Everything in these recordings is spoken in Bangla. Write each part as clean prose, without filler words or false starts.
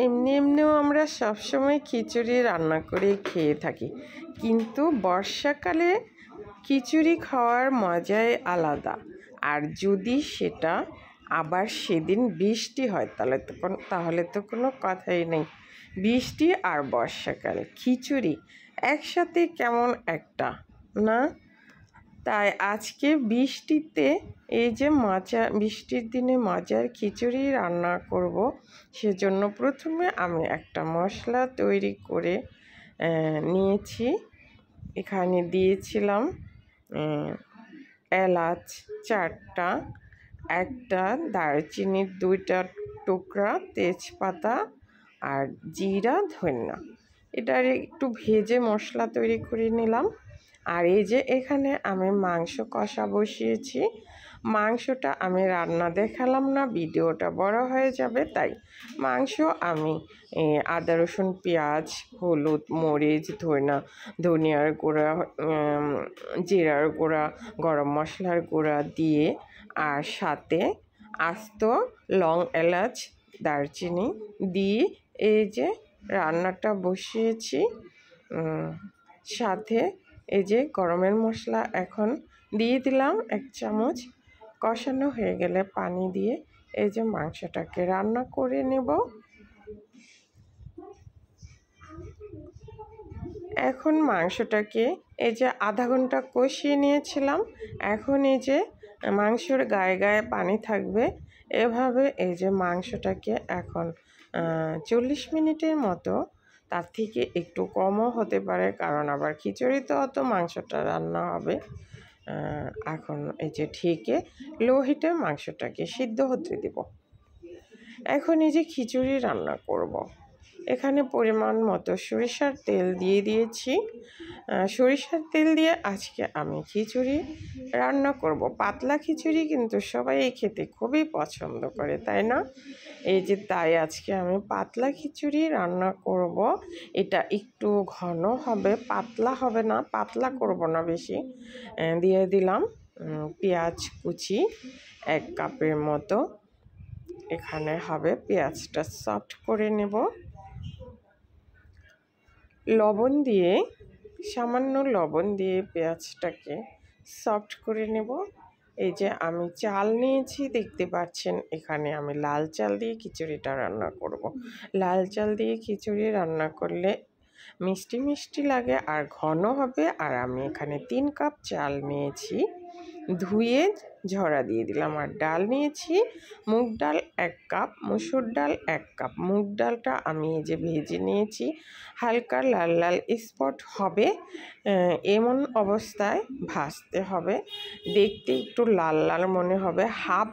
এমনি এমনিও আমরা সবসময় খিচুড়ি রান্না করে খেয়ে থাকি, কিন্তু বর্ষাকালে খিচুড়ি খাওয়ার মজাই আলাদা। আর যদি সেটা আবার সেদিন বৃষ্টি হয় তাহলে তো কোনো কথাই নেই। বৃষ্টি আর বর্ষাকাল খিচুড়ি একসাথে কেমন একটা, না? তাই আজকে বৃষ্টিতে এই যে বৃষ্টির দিনে মজার খিচুড়ি রান্না করব, সেজন্য প্রথমে আমি একটা মশলা তৈরি করে নিয়েছি। এখানে দিয়েছিলাম এলাচ 4টা, একটা দারচিনির 2টা টুকরা, তেজপাতা আর জিরা, ধনিয়া। এটার একটু ভেজে মশলা তৈরি করে নিলাম। আর এই যে এখানে আমি মাংস কষা বসিয়েছি। মাংসটা আমি রান্না দেখালাম না, ভিডিওটা বড় হয়ে যাবে, তাই মাংস আমি আদা রসুন পেঁয়াজ হলুদ মরিচ ধনিয়ার গুঁড়া জিরার গুঁড়া গরম মশলার গুঁড়া দিয়ে আর সাথে আস্ত লং এলাচ দারচিনি দিয়ে এই যে রান্নাটা বসিয়েছি। সাথে এই যে গরমের মশলা এখন দিয়ে দিলাম 1 চামচ। কষানো হয়ে গেলে পানি দিয়ে এই যে মাংসটাকে রান্না করে নেব। এখন মাংসটাকে এই যে আধা ঘন্টা কষিয়ে নিয়েছিলাম, এখন এই যে মাংসের গায়ে গায়ে পানি থাকবে, এভাবে এই যে মাংসটাকে এখন 40 মিনিটের মতো, তার থেকে একটু কমও হতে পারে, কারণ আবার খিচুড়িতে অত মাংসটা রান্না হবে। এখন এই যে ঢেকে লো হিটে মাংসটাকে সিদ্ধ হতে দেব। এখন এই যে খিচুড়ি রান্না করব। এখানে পরিমাণ মতো সরিষার তেল দিয়ে দিয়েছি। সরিষার তেল দিয়ে আজকে আমি খিচুড়ি রান্না করব। পাতলা খিচুড়ি কিন্তু সবাই খেতে খুবই পছন্দ করে, তাই না? এই যে তাই আজকে আমি পাতলা খিচুড়ি রান্না করব। এটা একটু ঘন হবে, পাতলা হবে না, পাতলা করব না বেশি। দিয়ে দিলাম পেঁয়াজ কুচি 1 কাপের মতো। এখানে হবে পেঁয়াজটা সফট করে নেব। লবণ দিয়ে, সামান্য লবণ দিয়ে পেঁয়াজটাকে সফট করে নেব। এই যে আমি চাল নিয়েছি, দেখতে পাচ্ছেন এখানে আমি লাল চাল দিয়ে খিচুড়িটা রান্না করব। লাল চাল দিয়ে খিচুড়ি রান্না করলে মিষ্টি মিষ্টি লাগে আর ঘন হবে। আর আমি এখানে 3 কাপ চাল নিয়েছি, ধুয়ে ঝরা দিয়ে দিলাম। আর ডাল নিয়েছি মুগ ডাল 1 কাপ, মসুর ডাল 1 কাপ। মুগ ডালটা আমি এই যে ভেজে নিয়েছি, হালকা লাল লাল স্পট হবে এমন অবস্থায় ভাজতে হবে। দেখতে একটু লাল লাল মনে হবে। হাফ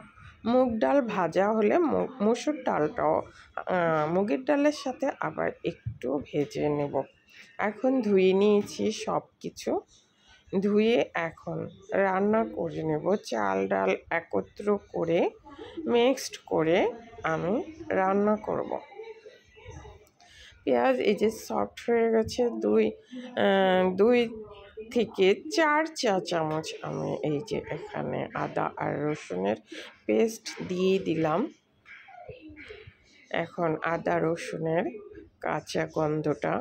মুগ ডাল ভাজা হলে মসুর ডালটাও মুগের ডালের সাথে আবার একটু ভেজে নেব। এখন ধুয়ে নিয়েছি সব কিছু, ধুয়ে এখন রান্না করে নেব। চাল ডাল একত্র করে মিক্সড করে আমি রান্না করব। পেঁয়াজ এই যে সফট হয়ে গেছে, 2 থেকে 4 চা চামচ আমি এই যে এখানে আদা আর রসুনের পেস্ট দিয়ে দিলাম। এখন আদা রসুনের কাঁচা গন্ধটা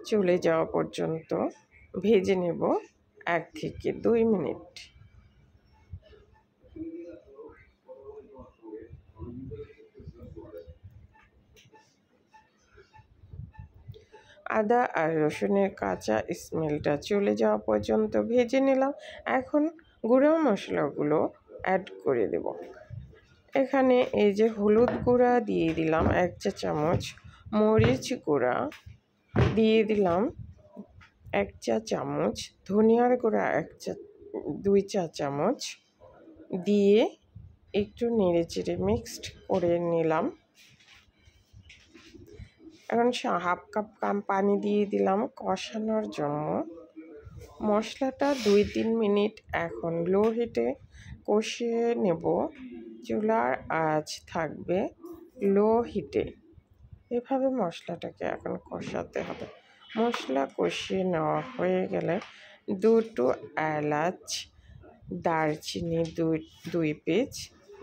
চলে যাওয়া পর্যন্ত ভেজে নেব 1 থেকে 2 মিনিট। আদা আর রসুনের কাঁচা স্মেলটা চলে যাওয়া পর্যন্ত ভেজে নিলাম। এখন গুঁড়ো মশলাগুলো অ্যাড করে দেব। এখানে এই যে হলুদ গুঁড়া দিয়ে দিলাম 1 চা চামচ, মরিচ গুঁড়া দিয়ে দিলাম 1 চা চামচ, ধনিয়ার গুঁড়া 2 চা চামচ দিয়ে একটু নেড়েচেড়ে মিক্সড করে নিলাম। এখন হাফ কাপ পানি দিয়ে দিলাম কষানোর জন্য। মশলাটা 2-3 মিনিট এখন লো হিটে কষিয়ে নেব। চুলার আঁচ থাকবে লো হিটে। এভাবে মশলাটাকে এখন কষাতে হবে। মশলা কষিয়ে নেওয়া হয়ে গেলে 2টো এলাচ দারচিনি 2 পিস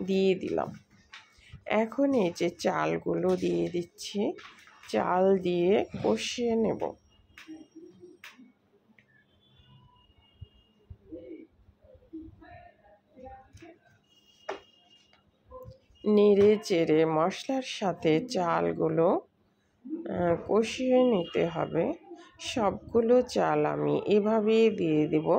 দিয়ে দিলাম। এখন এই যে চালগুলো দিয়ে দিচ্ছি, চাল দিয়ে কষিয়ে নেব। নেড়ে চেড়ে মশলার সাথে চালগুলো কষিয়ে নিতে হবে। সবগুলো চাল আমি এভাবেই দিয়ে দেব।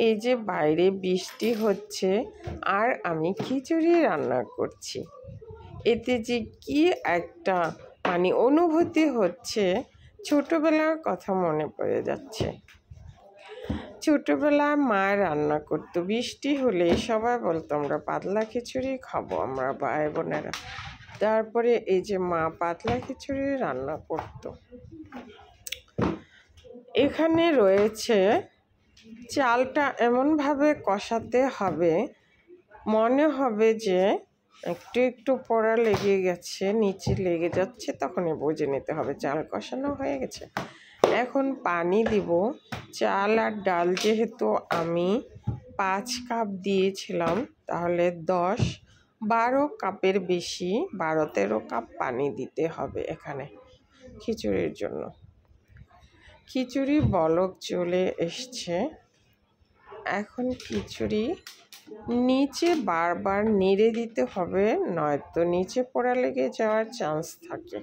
এই যে বাইরে বৃষ্টি হচ্ছে আর আমি খিচুড়ি রান্না করছি, এতে যে কি একটা অনুভূতি হচ্ছে, ছোটবেলার কথা মনে পড়ে যাচ্ছে। ছোটবেলায় মা রান্না করতো, বৃষ্টি হলে সবাই বলতো আমরা পাতলা খিচুড়ি খাবো, আমরা ভাই বোনেরা। তারপরে এই যে মা পাতলা খিচুড়ি রান্না করতো। এখানে রয়েছে চালটা এমনভাবে কষাতে হবে, মনে হবে যে একটু একটু পোড়া লেগে গেছে, নিচে লেগে যাচ্ছে, তখনই বুঝে নিতে হবে চাল কষানো হয়ে গেছে। এখন পানি দিব। চাল আর ডাল যেহেতু আমি 5 কাপ দিয়েছিলাম, তাহলে 10-12 কাপের বেশি 12-13 কাপ পানি দিতে হবে এখানে খিচুড়ির জন্য। খিচুড়ি বলক চলে এসছে। এখন খিচুড়ি নিচে বারবার নেড়ে দিতে হবে, নয়তো নিচে পোড়া লেগে যাওয়ার চান্স থাকে।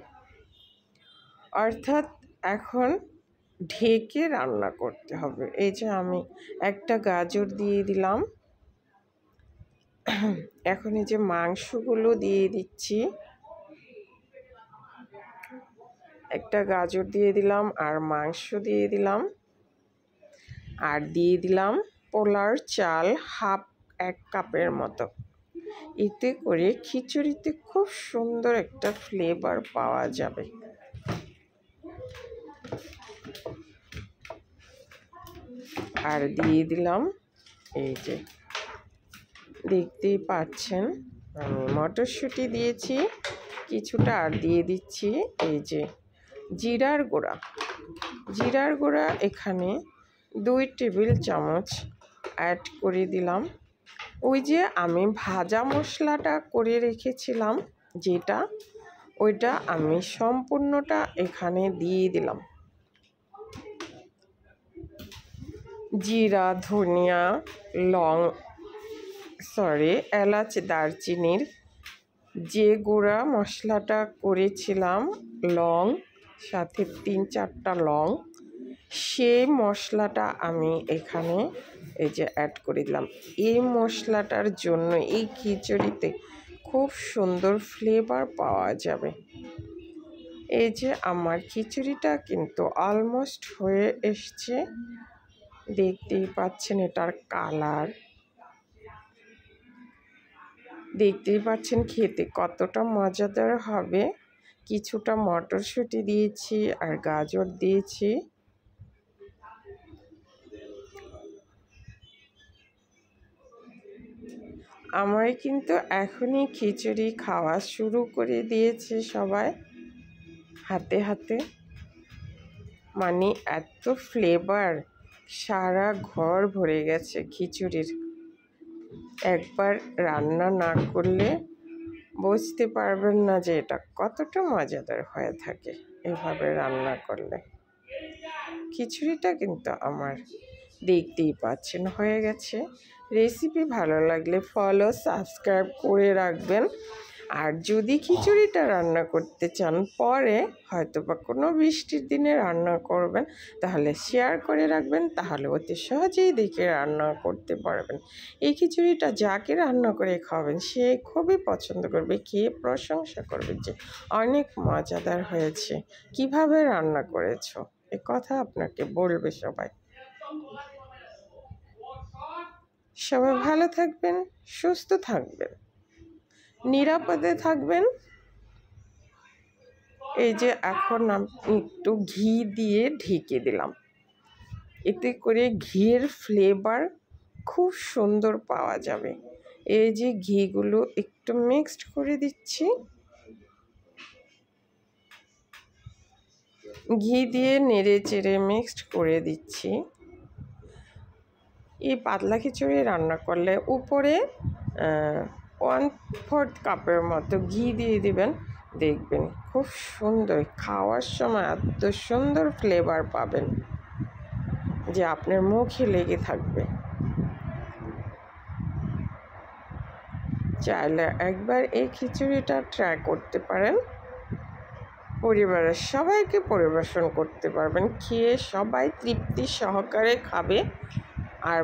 অর্থাৎ এখন ঢেকে রান্না করতে হবে। এই যে আমি একটা গাজর দিয়ে দিলাম। এখন এই যে মাংসগুলো দিয়ে দিচ্ছি। একটা গাজর দিয়ে দিলাম আর মাংস দিয়ে দিলাম, আর দিয়ে দিলাম পোলার চাল 1 কাপের মতো। এতে করে খিচুড়িতে খুব সুন্দর একটা ফ্লেভার পাওয়া যাবে। আর দিয়ে দিলাম এই যে দেখতেই পাচ্ছেন আমি মটরশুঁটি দিয়েছি কিছুটা, আর দিয়ে দিচ্ছি এই যে জিরার গুঁড়া। জিরার গুঁড়া এখানে 2 টেবিল চামচ অ্যাড করে দিলাম। ওই যে আমি ভাজা মশলাটা করে রেখেছিলাম যেটা, ওইটা আমি সম্পূর্ণটা এখানে দিয়ে দিলাম। জিরা, ধনিয়া, এলাচ, দারচিনির যে গুঁড়া মশলাটা করেছিলাম, লং সাথে 3-4টা লং, সেই মশলাটা আমি এখানে এই যে অ্যাড করে দিলাম। এই মশলাটার জন্য এই খিচুড়িতে খুব সুন্দর ফ্লেভার পাওয়া যাবে। এই যে আমার খিচুড়িটা কিন্তু অলমোস্ট হয়ে এসছে, দেখতেই পাচ্ছেন এটার কালার, দেখতেই পাচ্ছেন খেতে কতটা মজাদার হবে। কিছুটা মটরশুঁটি দিয়েছি আর গাজর দিয়েছি। আমার কিন্তু এখনই খিচুড়ি খাওয়া শুরু করে দিয়েছে সবাই হাতে হাতে। এত ফ্লেভার, সারা ঘর ভরে গেছে খিচুড়ির। একবার রান্না না করলে বুঝতে পারবেন না যে এটা কতটা মজাদার হয়ে থাকে এভাবে রান্না করলে। খিচুড়িটা কিন্তু আমার দেখতেই পাচ্ছেন হয়ে গেছে। রেসিপি ভালো লাগলে ফলো সাবস্ক্রাইব করে রাখবেন। আর যদি খিচুড়িটা রান্না করতে চান পরে, হয়তো বা কোনো বৃষ্টির দিনে রান্না করবেন, তাহলে শেয়ার করে রাখবেন, তাহলে অতি সহজেই দেখে রান্না করতে পারবেন। এই খিচুড়িটা যাকে রান্না করে খাওয়াবেন সে খুবই পছন্দ করবে, খেয়ে প্রশংসা করবে যে অনেক মজাদার হয়েছে, কিভাবে রান্না করেছো এ কথা আপনাকে বলবে সবাই। সবাই ভালো থাকবেন, সুস্থ থাকবেন, নিরাপদে থাকবেন। এই যে এখন আমি একটু ঘি দিয়ে ঢেকে দিলাম, এতে করে ঘিয়ের ফ্লেভার খুব সুন্দর পাওয়া যাবে। এই যে ঘিগুলো একটু মিক্সড করে দিচ্ছি, ঘি দিয়ে নেড়ে চেড়ে মিক্সড করে দিচ্ছি। এই পাতলা খিচুড়ি রান্না করলে উপরে 1/4 কাপের মতো ঘি দিয়ে দিবেন, দেখবেন খুব সুন্দর, খাওয়ার সময় এত সুন্দর ফ্লেভার পাবেন যে আপনার মুখে লেগে থাকবে। চাইলে একবার এই খিচুড়িটা ট্রাই করতে পারেন, পরিবারের সবাইকে পরিবেশন করতে পারবেন, খেয়ে সবাই তৃপ্তি সহকারে খাবে আর